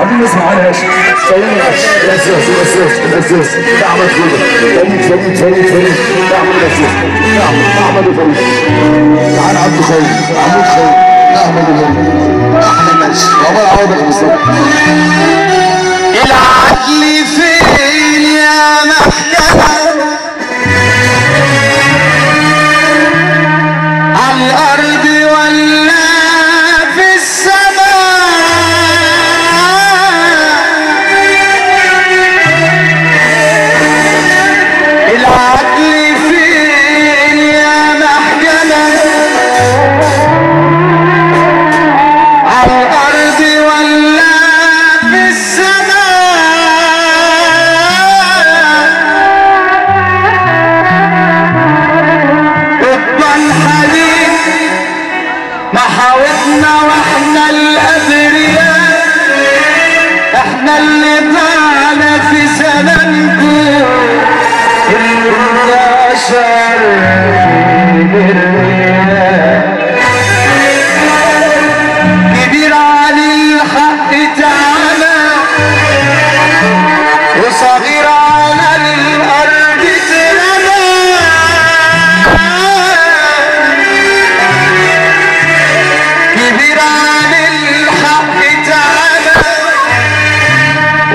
عايزين نسمع عنها يا شيخ. الاساس ده احمد فريد ده احمد الاساس ده احمد فريد. تعال عبد خير محمود خير ده احمد فريد احمد ماشي عمر عوضك بالظبط. العدل فين يا محكمة على الأرض ولا في السماء؟ العدل فين يا محكمة على الأرض ولا في السماء؟ محاوتنا واحنا الابرياء، احنا اللي طعنا في زمانكم البشر في الرياء. كبير على الحق تعالى وصغير على الارض ترمى. كبير عن الحق تعالى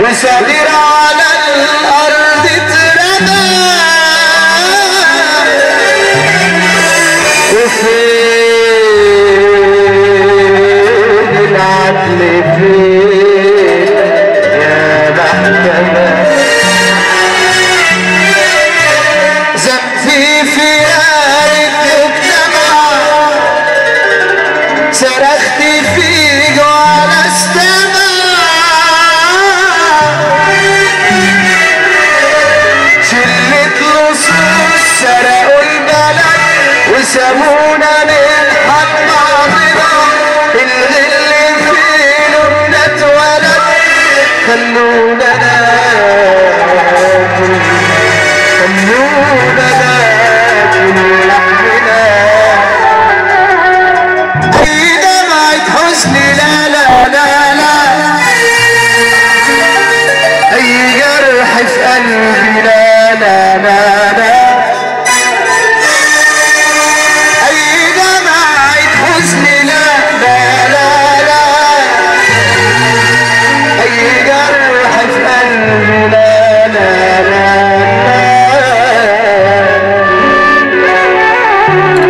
وصغير على الأرض ترمى. وفين العدل فين يا محكمة؟ زنفي في آية مجتمع صرخت فيك ولا استمع. شلة لصوص سرقوا البلد وسابونا نضحك بعضنا. الغل فينا اتولد خلونا ناكل لحمنا. حزني لا لا لا لا، أي جرح في قلبي لا لا لا لا، أي دمعة حزني لا لا لا لا، أي جرح في قلبي لا لا لا لا،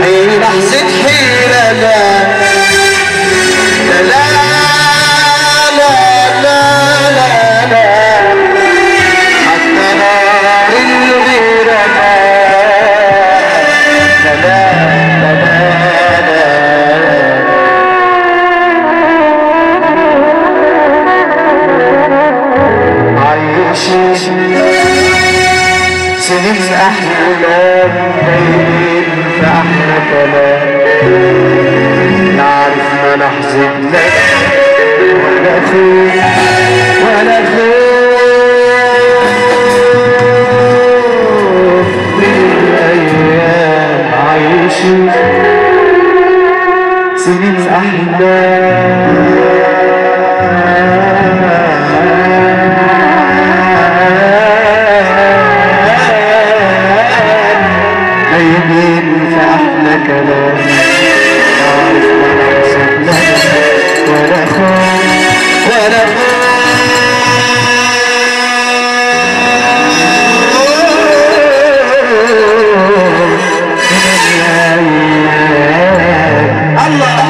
أي لحظة حيرة لا لا لا لا لا لا، حتى نار الغيرة لا لا لا لا. عايشين سنين أحلام باينين في أحلى كلام. نعرف ما نحزن لك ولا خوف ولا خوف من الأيام. عايشين سنين أحلام باينين في أحلى كلام. ولا خوف ولا خوف. الله